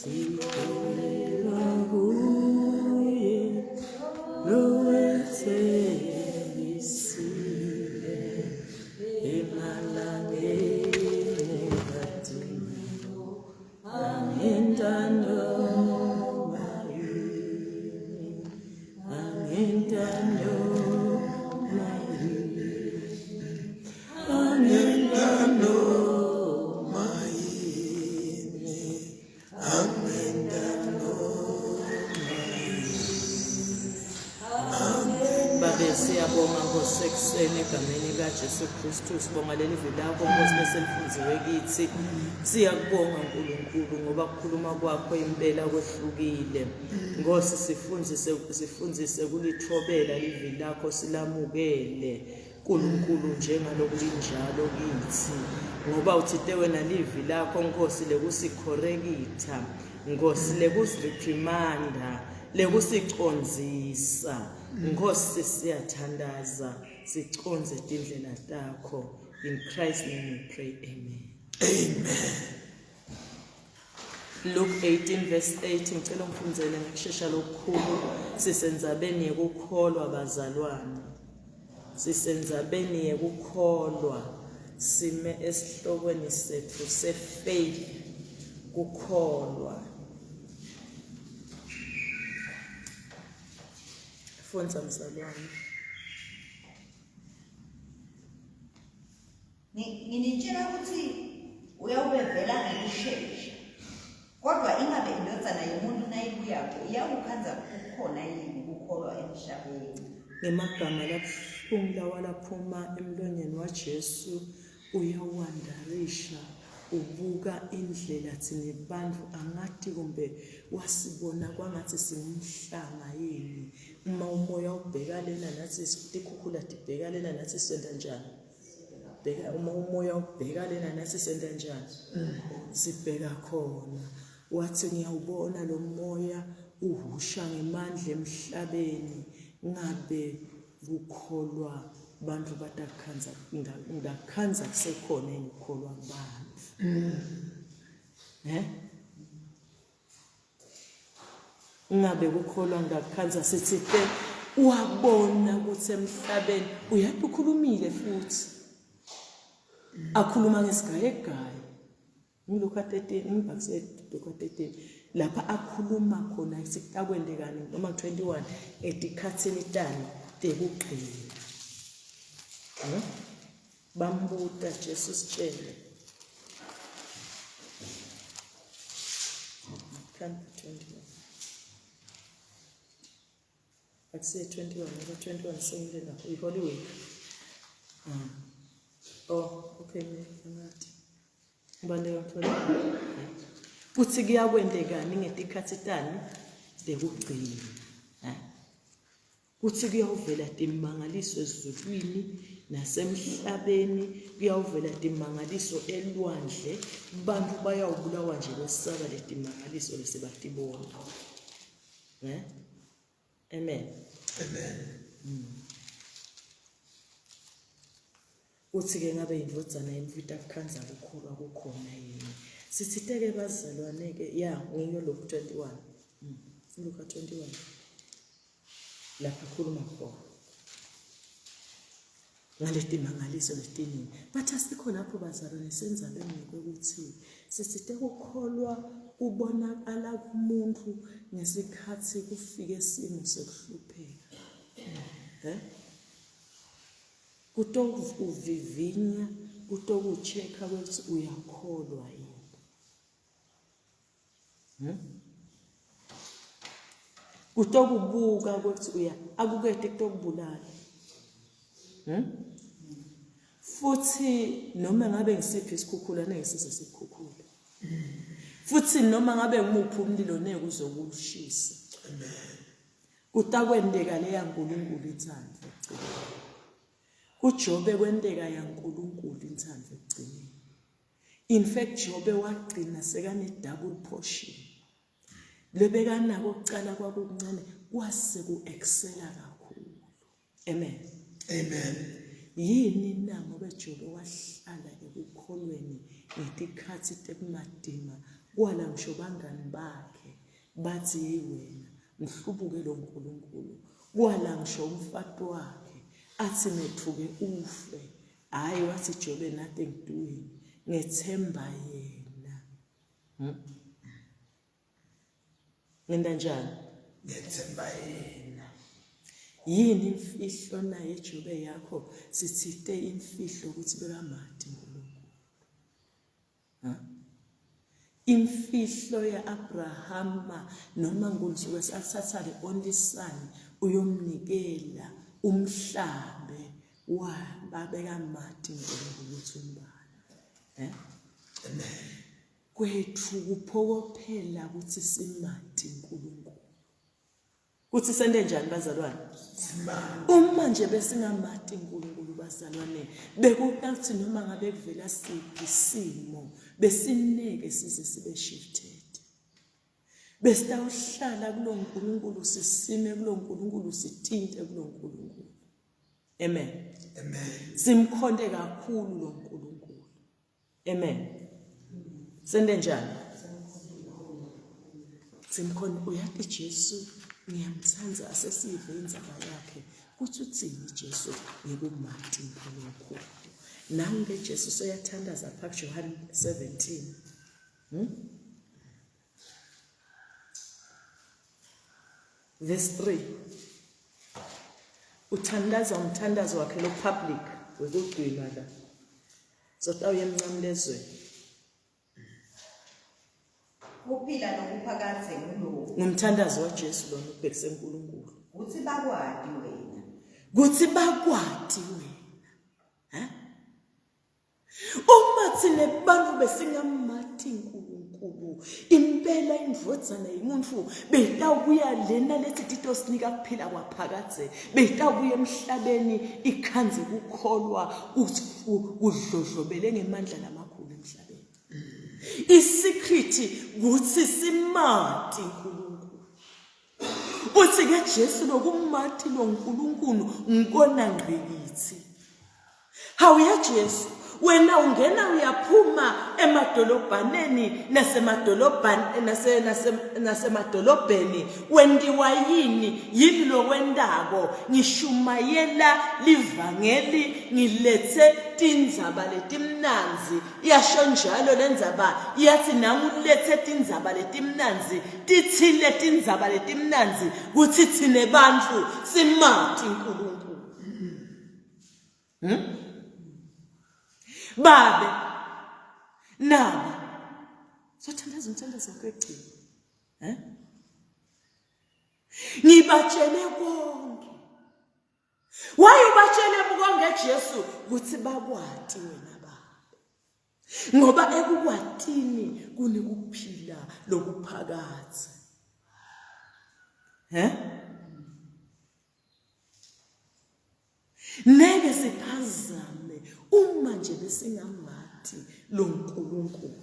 sikholelwa kuye lowethelisiwe emalangeni kadini angentando Siyabonga ngosekuseni egameni likaJesu Kristu, sibonga leli vili lakho Nkosi leselifunziwe kithi. Siyakubonga uNkulunkulu ngoba ukukhuluma kwakho impela kwehlukile. Nkosi sifundzise kulithobela livili lakho silamukele uNkulunkulu njengaloku linjalo kithi. Ngoba uthite wena livili lakho Nkosi lekusikhorekitha, Nkosi lekusireprimanda, lekusicondzisa. Nkosi siyathandaza siconze indlela takho. In Christ's name we pray, amen. Amen. Luke 18 verse 8 ngicela umfundzele ngokusheshsha lokukhulu. Sisenzabeni yekukholwa bazalwane. Sisenzabeni yekukholwa. Sime esihlokweni sethu sefaith kukholwa. Fundza mzalwane. Nginitshela ukuthi uyawubevela ngekushesha. Kodwa ingabe indodzana yomuntu nayibuyako iyakukhanza kukhona yini ukukholwa emhlabeni. Ngemagama labuhlungu lawalaphuma emlonyeni waJesu uyawandarisha. Ubuka indlela thina bantu angathi kumbe wasibona kwangathi singumhlanga yini. Uma umoya ubheka lena nathi sikukhukhula dibheka lena nathi senda njani. Bheka uma umoya ubheka lena nathi senda njani. Sibheka khona. Wathi ngiyawubona lo moya uhusha ngemandla emhlabeni ngabe ukukholwa bantu batakhanza ngakhanza kusekhona engikholwa abantu. Ngabe ukukholwa ngakhanza sithi wabona ukuthi emhlabeni uyathi ukhulumile futhi akhuluma ngesigayegaya. Ngiluka 13 ngibakuse Luka 13 lapha akhuluma khona sikuyakwendekani noma 21 etikhatsini tani tekugqina. Bambuta Jesu sitshele. Can 21. Akuse 21 ngoba 21 sengile lapho iHoly Week. Oh, okay ngathi. Ubande kakhulu. Kuthi kuyakwendekani ngetikhathi tani tekugcina. Kuthi kuyawuvela timangaliso ezulwini nasemhlabeni, kuyawuvela timangaliso elwandle, bantu bayawubulawa nje besaba letimangaliso lesebatibona. Amen. Amen. Uthi-ke ngabe indvodzana yemfita kukhanza kukhulwa kukhona yini. Sithiteke bazalwane-ke ya ngiyo Luke 21. Luka 21. Lapha khuluma khona ngaletimangaliso letiningi. Bathi asikho lapho bazalwane senza bengeke ukuthi sisithe ukukholwa ubonakala kumuntu ngesikhathi kufike isimo sekuhlupheka. Kutokuvivinya, kutokucheka ukuthi uyakholwa yini. Kutokubuka ukuthi akukete kutokubulala. Futhi noma ngabe ngisiphi isikhukhula nengisize sikhukhula. Futhi noma ngabe ngimuphi umlilo nekuzokulushisa. Kutakwendeka leya nkulunkulu ithando ekugcineni. kuJobe kwenteka yaNkulunkulu inthando ekugcineni. In fact Jobe wagcina sekane double portion. Lebekana kokucala kwakuncane kwase kuexcela kakhulu. Amen. Amen. Yini na ngoba Jobe wahlala ekukholweni ngetikhathi tekumadima kwala ngisho bangani bakhe bathi hey wena mhlubuke lo nkulunkulu. Kwala ngisho umfati wakhe athi nethuke ufe, hayi wathi Jobe nothing doing, ngethemba yena. Ngenda njani? Ngethemba yena. Yini imfihlo naye eJobe yakho sithite imfihlo ukuthi bekamadi uNkulunkulu? Imfihlo ya Abrahama noma ngumsuku sathatha le only son uyomnikela umhlambe wababeka madi uNkulunkulu uthi umbani. Kwethu kuphokophela ukuthi simadi uNkulunkulu. Kuthi sende njani bazalwane? Uma nje besingamadi uNkulunkulu bazalwane, bekuthi noma ngabe kuvela siphi isimo besineke size sibe shifted. Besitawuhlala kulo nkulunkulu, sisime kulo nkulunkulu, sithinte kulo nkulunkulu. Amen. Amen. Simkhonde kakhulu lo nkulunkulu. Amen. Sende njani? Simkhonde. Uyathi Jesu ngiyamthanda asesive inzaba yakhe. Kuthi uthini Jesu ngekumadi uNkulunkulu? Nange Jesu soyathandaza phakathi John 17. Verse 3. Uthandaza umthandazo wakhe lo public wekugcina la. Zotawuye emncamlezweni. Kuphila nokuphakathe ngulo. Ngumthandazo waJesu lona ubhekise uNkulunkulu. Uthi bakwadi wena. Kuthi bakwadi wena. Uma thina bantu besingamadi uNkulunkulu, impela indvodzana yomuntu betawubuya lena lethi tito sinika kuphila kwaphakathe, betawubuya emhlabeni ikhanze kukholwa udlodlobele ngemandla lamakhulu emhlabeni. Isecret ukuthi simadi uNkulunkulu. Uthi ke Jesu lokumadi lo uNkulunkulu ngikona ngqikithi. Hawuya Jesu wena ungena uyaphuma emadolobhaneni nasemadolobheni wendiwa yini lokwendako ngishumayela livangeli ngilethe tindzaba letimnanzi. Yasho njalo lendzaba yathi nangulethe tindzaba letimnanzi tithile tindzaba letimnanzi kuthi thine bantu simadi uNkulunkulu. Babe naba sothandaza umthandazo kwegcina. Ngibatshele konke. Wayebatshele konke Jesu ukuthi bakwati wena baba. Ngoba ekukwatini kunekuphila lokuphakathe. Neke siphazame uma nje besingamadi lo uNkulunkulu.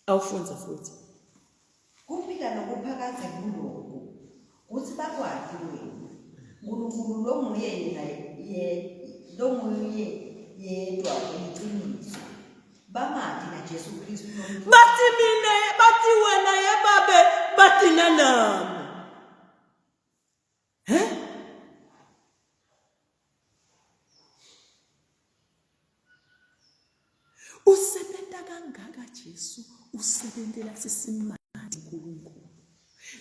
Awufunza futhi. Kuphila nokuphakathe kuloko. Uthi bakwadi wena. uNkulunkulu lo nguye yedwa iqiniso. Bamadi na Jesu Kristu nomuntu. Bathi mina, bathi wena yebabe, bathi nami. Usebenza kangaka Jesu, usebenzela sisimadi uNkulunkulu.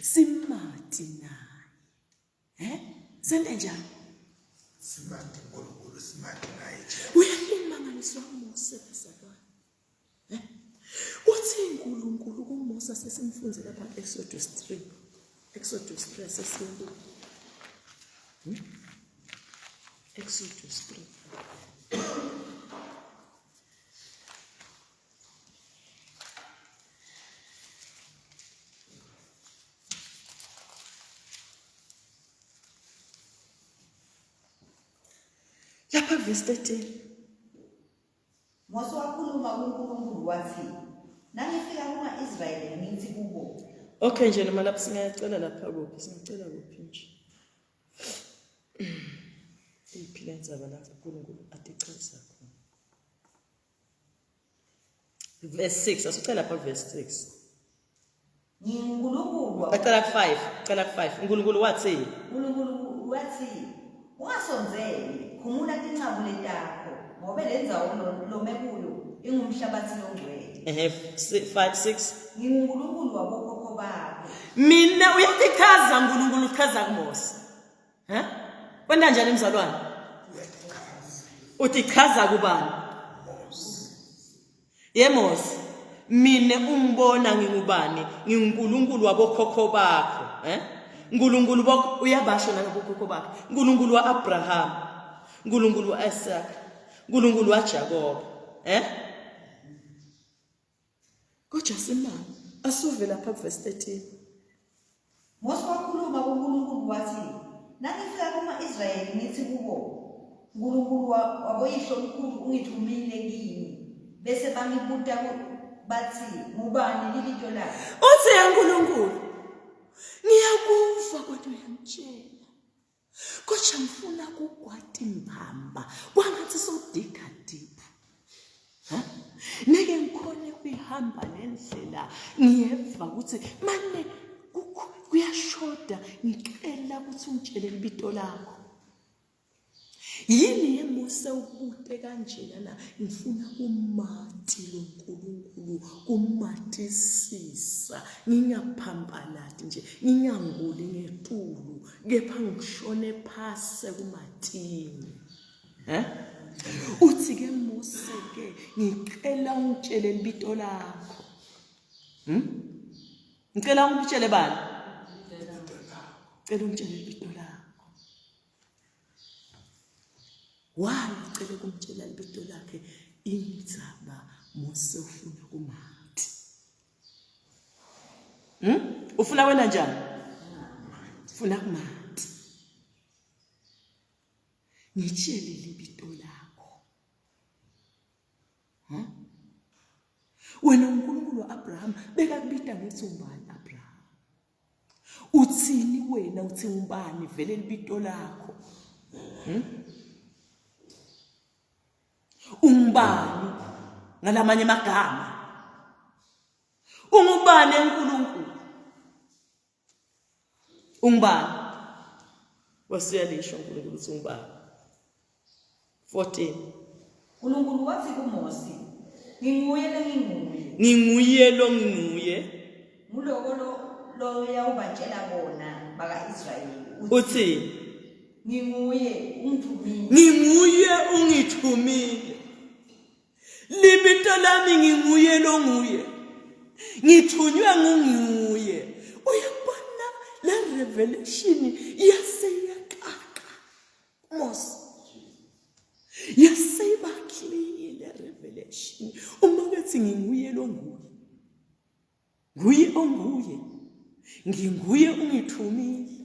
Simadi naye. Sende njani? Simadi uNkulunkulu, simadi naye. Uyayimangaliswa uMose bazalwane. Uthi uNkulunkulu kuMose sesimfunze lapha Exodus 3. Exodus 3 sesiyonke. Exodus 3. Lapha verse 13. Mose wakhuluma kuNkulunkulu wathi, nangifika kuma-Israyeli ngithi kubo. Okay nje noma lapho singayacela lapha kuphi, singacela kuphi nje. Iphila indzaba lapho uNkulunkulu atichaza khona. verse 6 asicela lapha verse 6 NginguNkulunkulu acela 5 uNkulunkulu wathi uNkulunkulu wathi ungasonzeli khumula tincabu letakho ngoba lenza lome kuyo ingumhlabathi ongcwele 5-6 NginguNkulunkulu wabokhokho bakho mina uyachaza uNkulunkulu uchaza kuMose kwenda kanjani mzalwane uthi chaza kubani Mose mina ungibona ngingubani nginguNkulunkulu wabokhokho bakho uNkulunkulu bakho uyabasho nabokhokho bakho uNkulunkulu waAbraham uNkulunkulu waIsaac uNkulunkulu waJakob kodwa simama asuve lapha verse 13 Mose wakhuluma kuNkulunkulu wathi nangifika kuma-Israyeli ngithi kubo uNkulunkulu waboyihlo omkhulu ungithumile kini bese bangibuta bathi ngubani lilito lakho uthi uNkulunkulu ngiyakufa kodwa uyamtshela kodwa ngifuna kugwati mbamba kwangathi sodiga deep neke ngikhona kuyihamba lendlela ngiyeva ukuthi manje kuyashoda ngicela ukuthi ungitshele libito lakho yini yeMose ubude kanjena na ngifuna kumati loNkulunkulu kumatisisa ngingaphambalati nje nginganguli ngetulu kepha ngishone phase kumatini uthi ke Mose ke ngicela ungitshele libito lakho ngicela ungitshele bani ngicela ungitshele libito lakho why ucela kumtshela libito lakhe indzaba Mose ufuna kumati ufuna wena njani ufuna kumati ngitshele libito lakho wena uNkulunkulu waAbraham bekakubita ngithi ubani Abraham uthini wena uthi ubani vele libito lakho ungubani ngalamanye amagama ungubani uNkulunkulu ungubani wasiyalisho uNkulunkulu uthi ungubani 14 uNkulunkulu wathi kuMose nginguye nguloko lo yawubatshela bona baka-Israyeli uthi nginguye ungithumile libito lami nginguye longuye ngithunywe ngunguye uyabona la revelation yaseyaqaqa Mose yaseyibakile revelation uma kethi nginguye longuye nguye onguye nginguye ungithumile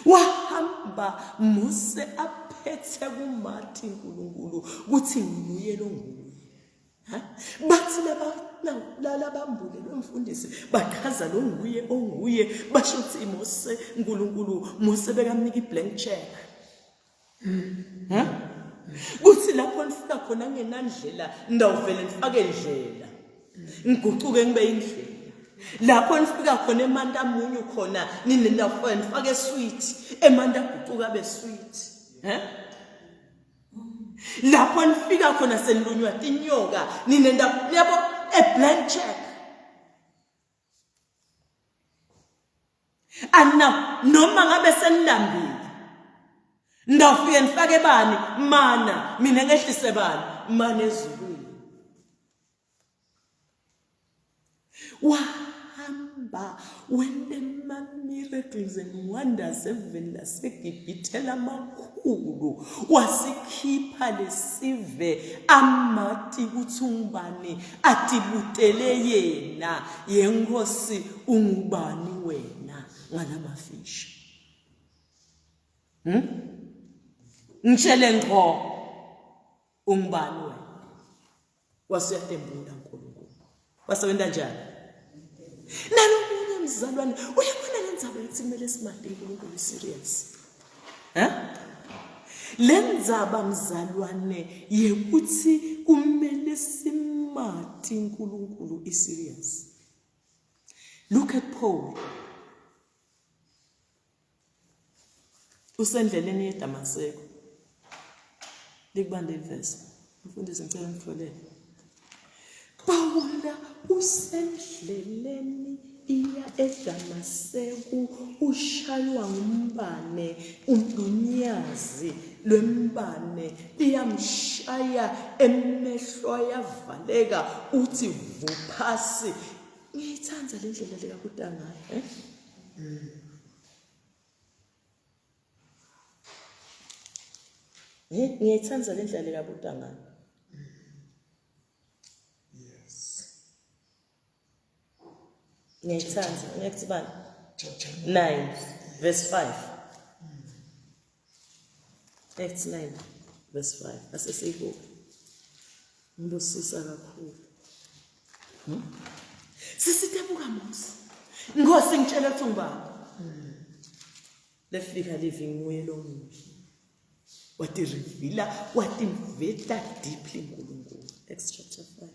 wahamba Mose aphethe kuMathi uNkulunkulu kuthi nginguye longuye bathi labambule lomfundisi baqhaza lo nguye onguye basho ukuthi Mose uNkulunkulu Mose bekamnika iblank check kuthi lapho nifika khona ngenandlela ndawuvele ndifake indlela ngiguquke ngibe indlela lapho nifika khona eManta munyu khona ninendafo nifake sweet eManta guquka be sweet lapho nifika khona senilunywa tinyoka ninenda yabo a blank check noma ngabe senilambile ndawufike nifake bani mana mina ngehlise bani mana ezulwini wahamba wende miracles and wonders even laseGibhithe amakhulu wasikhipha lesive amathi kuthi ungubani atibutele yena yenkosi ungubani wena ngalamafishi ngitshele ngqo ungubani wena wasiyatembula uNkulunkulu wasewenda njani nalomunye mzalwane uyabona lenzaba ethi kumele simade uNkulunkulu serious lenzaba mzalwane yekuthi kumele mati uNkulunkulu is serious. Look at Paul. Usendleleni yeDamaseko. Likubande ivesi. Mfundisi ngicela ngitfolele. Paul usendleleni iya eDamaseko ushaywa ngumbane umnyazi lwembane liyamshaya emehlo yavaleka uthi vuphasi. Ngiyithanda le ndlela leka kudanga ngiyithanda le ndlela leka kudanga. Ngiyithanda next one 9 verse 5 Acts 9 verse 5 asesiyibuka ngibusisa kakhulu. Sisitebuka Mose Nkosi ngitshela ukuthi ngibani lefika living way lo muhle wathi reveala wathi mveta deeply uNkulunkulu. Acts chapter 5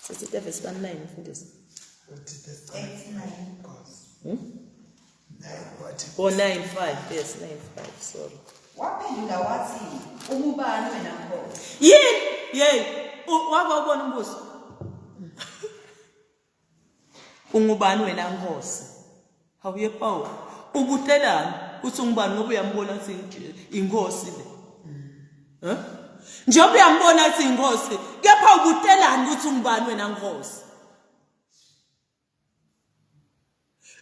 sisite verse 9 mfundisi. Oh 9:5 yes 9:5 sorry. Waphendula wathi umubani wena Nkosi? Yey waba ubona umbuzo. Ungubani wena Nkosi? Hawuye Paul ubutelani uthi ungubani ngoba uyambona ukuthi inkosi le. Njengoba uyambona ukuthi inkosi kepha ubutelani ukuthi ungubani wena Nkosi?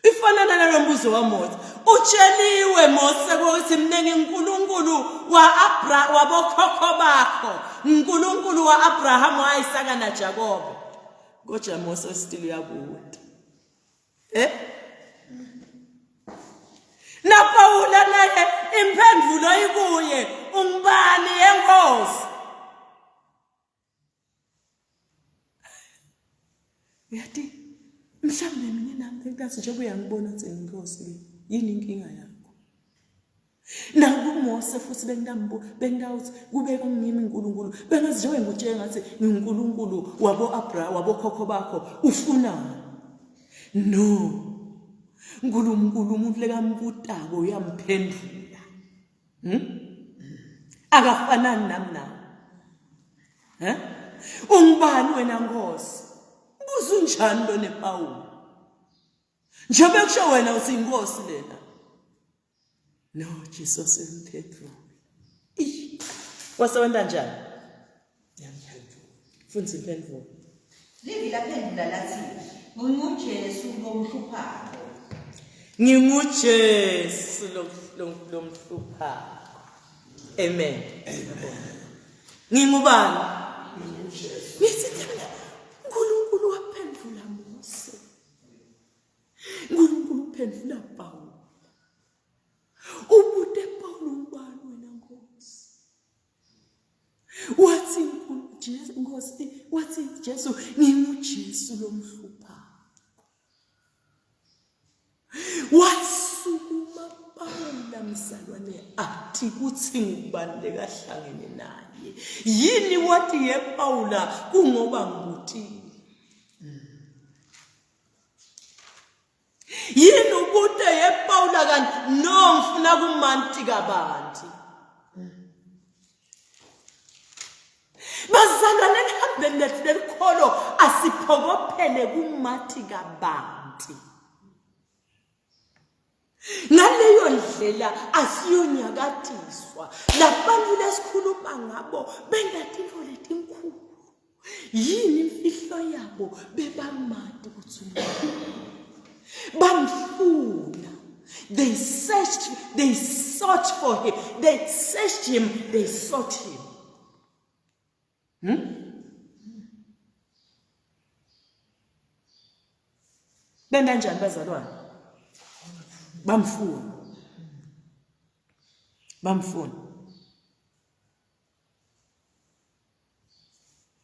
Ifanana nalombuzo waMose. Utsheliwe Mose ukuthi mina ngiNkulunkulu wabokhokho bakho, uNkulunkulu waAbraham, waIsaka naJakobe. Kodwa Mose still uyabuda. Na Paul naye impendulo ikuye ungubani yenkosi? Yathi mhlambe mina nami ngathi njengoba uyangibona ukuthi inkosi yini inkinga yakho. NakuMose futhi bengawuthi kubeka ngimi uNkulunkulu bengazi njengoba ngutshela ngathi ngiNkulunkulu wabokhokho bakho ufunani? No. Nkulunkulu umuntu lekamputako uyamphendula. Akafanani nami nawe. Ungubani wena Nkosi? Buza unjani lo nePaul? Njengoba kusho wena uthi inkosi lena. No, Jesus emphendula. Wasewenda njani? Ngiyaphendula. Fundisa imphendvulo. Livi laphendula lathi nginguJesu lomhluphako. NginguJesu lomhluphako. Amen. Ngingubani? NginguJesu. uNkulunkulu waphendula Mose. uNkulunkulu uphendula Paul. Ubude Paul ungubani wena Nkosi? Wathi Nkosi, wathi Jesu nginguJesu lomhluphako. Wasukuma Paul msalwane athi kuthi ngubani lekahlangene naye. Yini wathi ye Paula kungoba ngikuthini? Yini ubute ye Paula kanti no ngifuna kumanti kabanti. Bazalwane lihambe lelikholo asiphokophele kumathi kabanti. Ngaleyo ndlela asiyonyakatiswa labantu lesikhuluma ngabo bengatinto letinkhulu. Yini imfihlo yabo bebamati kuthi bamfuna. They sought for him. They searched him, they sought him. Benda njani bazalwane? Bamfuna.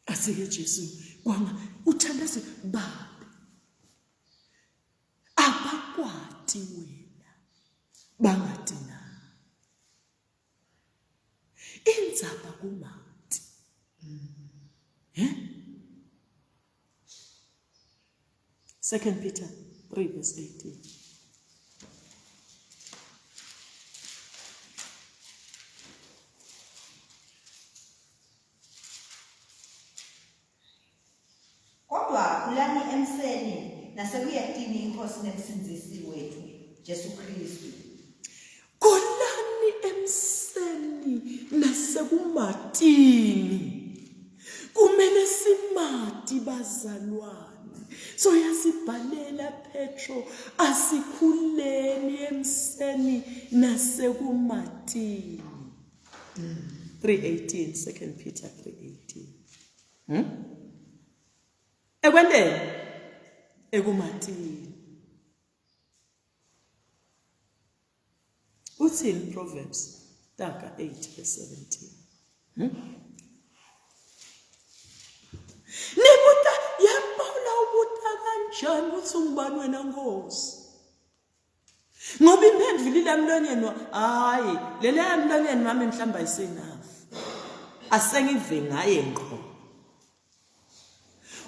Asike Jesu kwanga uthandaze baba. Abakwati wena bangadina. Indzaba kumati. 2 Peter 3 verse 18. Kodwa khulani emseni nasekuyatini inkosi nemsindzisi wethu Jesu Kristu. Kolani emseni nasekumatini. Kumele simati bazalwane. So yasibhalela Petro asikhuleni emseni nasekumatini. 3:18 2 Peter 3:18. Ekwendeni ekumatini. Uthini Proverbs Taka 8 verse 17. Nibuta yapaula ubuta kanjani uthi ungubani wena Nkosi? Ngoba imphendvulo ilamlonyeni hayi lele yamlonyeni wami mhlamba ayisinafu. Asengive ngaye ngqo.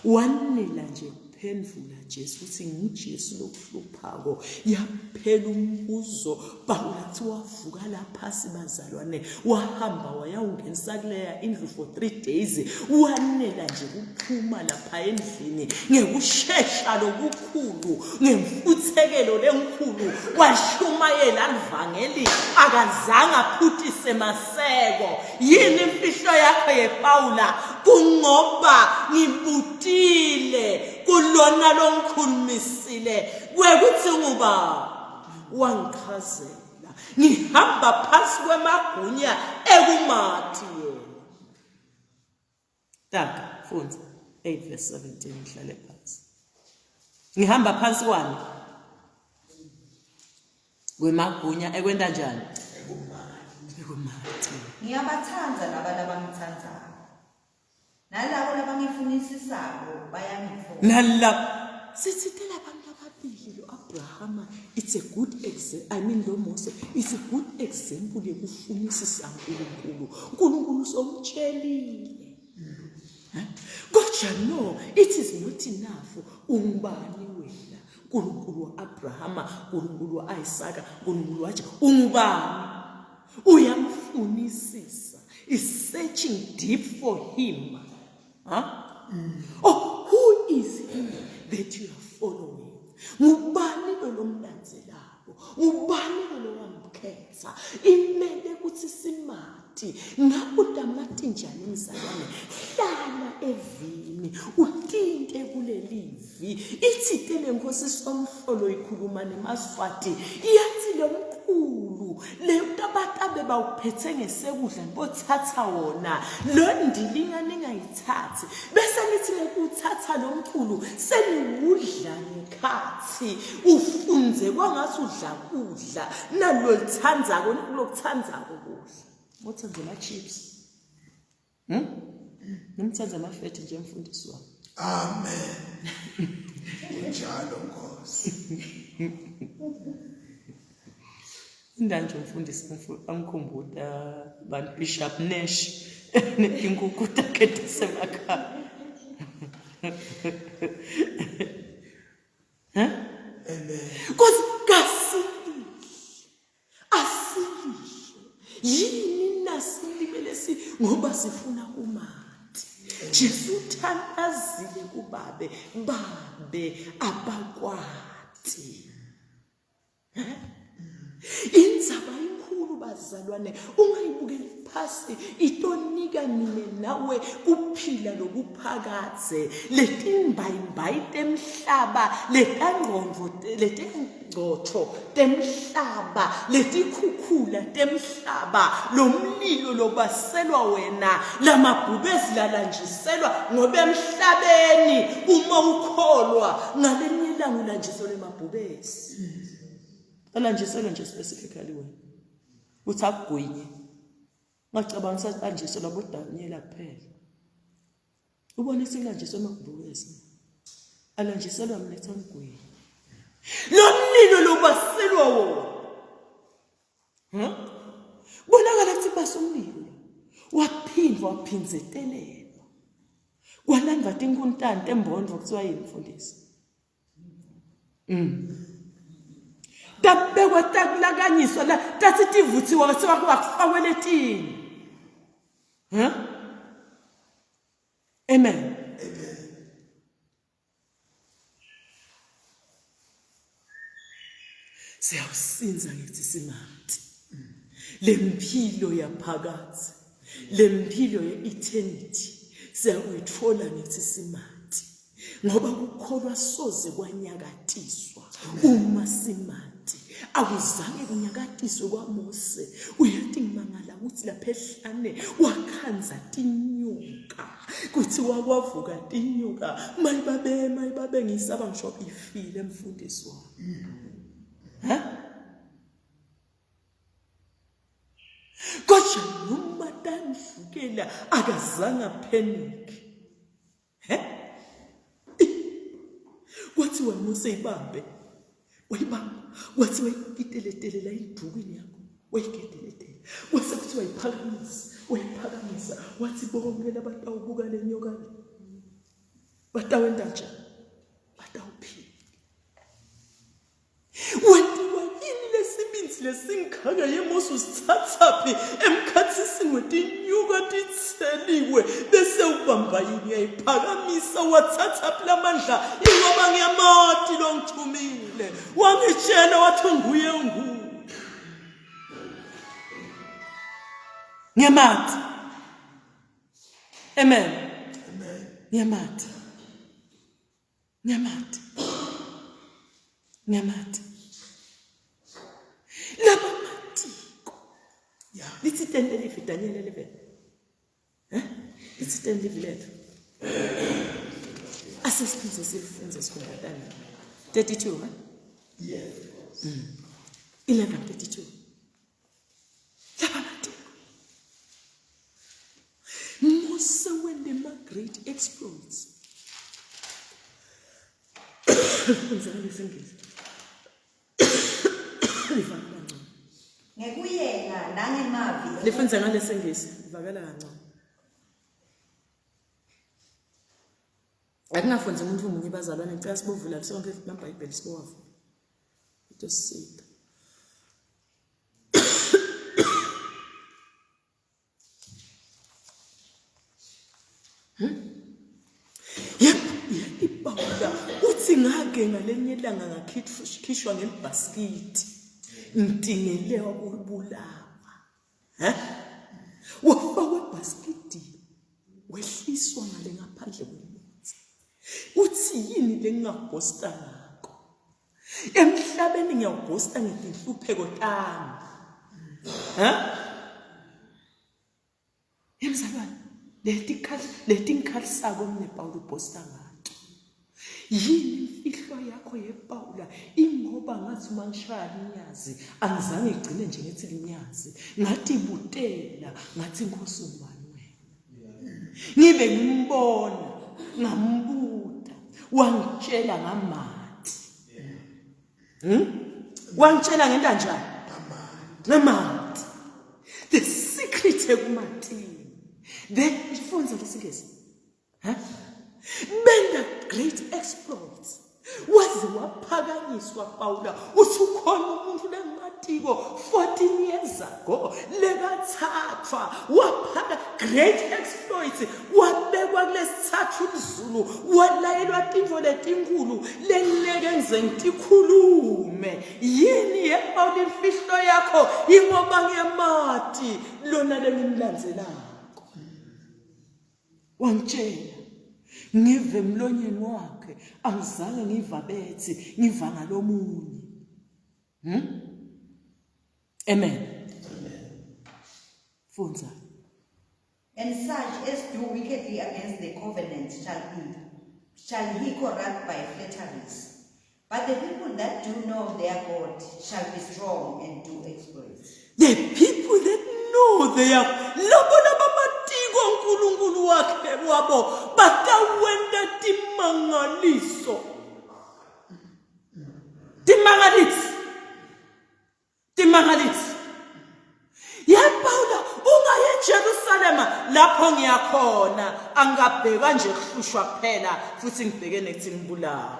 Wanela nje kuphendvula Jesu uthi ngiJesu lokuhluphako yaphela umbuzo bawuthi wavuka lapha sibazalwane wahamba wayawungenisa kuleya indlu for 3 days wanela nje kuphuma lapha endlini ngekusheshsha lokukhulu ngemfuthekelo lenkulu washumayela alivangeli akazange aphuthise maseko. Yini imfihlo yakho yePaula? Kungoba ngibutile kulona longikhulumisile kwekuthi nguba wangichazela ngihamba phansi kwemagunya ekumathi yena. Taka funza 8 verse 17 ngihlale phansi. Ngihamba phansi wani kwemagunya ekwenda njani? Ekumathi. Ngiyabathanda labantu abangithandayo. Nalabo labangifunisisako bayangifuna. Nala sithithela abantu ababili lo Abraham, it's a good example. Lo Mose, it's a good example yokufunisisa uNkulunkulu. uNkulunkulu somtshelile. Kodwa no, it is not enough. Ungubani wena? uNkulunkulu wa-Abraham, uNkulunkulu wa-Isaka, uNkulunkulu waje ungubani? Uyamfunisisa. Is searching deep for him. Oh, who is he that you are following? Ngubani lo mlandzelako? Ngubani lo wamkhetha? Imele kuthi simati ngakutamati njani mzalwane? Hlala evini utinte kulelivi. Ithi le Nkosi somhlolo ikhuluma neMaswati yathi lo mkhulu le tabatabe bawuphethe ngesekudla bothatha wona lo ndilinga ningayithathi bese nithi ngekuthatha lo mkhulu seniwudla ngekhathi ufunze kwangathi udla kudla nalo lithandzako lokuthanda ukudla ngothandela chips nomthanda amafethi nje mfundisi wami. Amen. Njalo Nkosi. Indanje umfundisi angikhumbula abantu Bishop Nash nenkukhu takhe semakhaya. Amen. Because asilihle yini nasilibele ngoba sifuna umathi. Jesu uthandazile kubabe babe abakwati. Indzaba inkulu bazalwane ungayibukeli phasi itonika nine nawe kuphila lokuphakadze letimbayimbayi temhlaba letangqotho temhlaba letikhukhula temhlaba lomlilo lobaselwa wena lamabhubezi lalanjiselwa ngoba emhlabeni uma ukholwa ngalenye ilanga ulanjiselwa lemabhubezi. Alanjiselwa nje specifically wena uthi akugwinye ngacabanga salanjiselwa bodanyela kuphela ubone silanjiswa emabhubezi alanjiselwa mina ethangigwinye lo mlilo lobaselwa wona bonakala kuthi basomlilo waphinzetelelwa kwalandva tinkuntante embondvo kuthiwa yini mfundisi Tabekwa takulakanyiswa la tathi tivuthiwa sekufakwe letini. Amen. Siyawusinza ngithi singathi lempilo yaphakathi, lempilo ye-eternity siyakuyithola ngithi simathi, ngoba kukholwa soze kwanyakatiswa uma simathi. Akuzange kunyakatiswe kwaMose. Uyathi ngimangala ukuthi lapha ehlane wakhanza tinyoka, kuthi wakwavuka tinyoka, mayibabe ngisaba ngisho ifile emfundisi wami. Kodwa noma tanivukela akazange panic. Kwathi wena Mose ibambe, wayibamba, wathi wayiteletela ibhukwini yakho, wayiketeletela. Wase kuthi wayiphakamisa, wathi bonke labantu awubuka le nyoka le. Batawenda nje, batawuphila. Lesingkhanga yeMose usithathaphi emkhathisi ngetinyuka titseliwe bese ubamba yini yayiphakamisa wathathaphi lamandla ingoba ngiyamati lo ngithumile wangitshela wathi nguye ngiyamati. Amen. Ngiyamati laba matiko lithi 10:11 Daniel 11 lithi 10:11 lethu asisiphinde sifunze sikhondatana 32 Yes. 11:32 laba matiko Mose when the great exploits ngekuyena nangemavi lifunza ngalesingisi ivakala kancane. Akungafunzi umuntu omunye bazalwane ngicela sibovula sonke amaBhayibheli sibowavu into sisida. Yepawula uthi ngake ngalenye ilanga ngakhishwa ngelibhasikiti ngidingelewa ukubulawa. Wafakwa ebhasikiti wehliswa ngale ngaphandle kwemuthi. Uthi yini le ngingabhosta ngakho emhlabeni ngiyawubhosta ngezinhlupheko tami. Yemzalwane leti ngikharisako mne Pawulo ubhosta ngato yini imfihlo yakho yePawula ingoba ngathi uma ngishaya inyazi angizange igcine nje ngethi linyazi ngathi butela ngathi Nkosi ubani wena ngibe ngimbona ngambuta wangitshela ngamathi wangitshela ngento kanjani ngamathi the secret ekumathini then ifunza lesingesi benda great exploits waze waphakanyiswa Pawula uthi ukhona umuntu lengimatiko 14 years ago lekathathwa waphaka great exploits wabekwa kulesithathu izulu walayelwa tinto letinkulu lengeke ngize ngitikhulume yini yePawula imfihlo yakho ingoba ngiyamati lona lengimlandzelako wangitshela ngive emlonyeni wakhe angizange ngiva bethi ngiva ngalomunye. Amen. Funza. And such as do wickedly against the covenant shall he corrupt by flatteries. But the people that do know their God shall be strong and do exploits. The people that know their matiko uNkulunkulu wakhe wabo batawenda timangaliso. Ya Pawula ungaye eJerusalema lapho ngiyakhona khona angabheka nje kuhlushwa kuphela futhi ngibheke nethi ngibulawa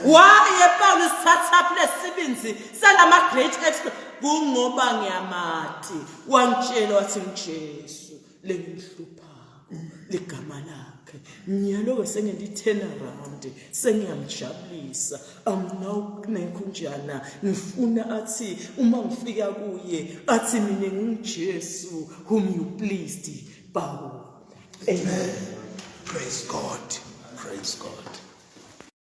waye Paulus thatha lesibinzi salama great expert kungoba ngiyamati wangitshela wathi ngiJesu lengihluphayo ligama lakhe ngiyaloke sengiyi-turn around sengiyamjabulisa amnawukunenkunjana ngifuna athi uma ngifika kuye athi mina nginguJesu whom you pleased Paul. Amen. Praise God. Praise God.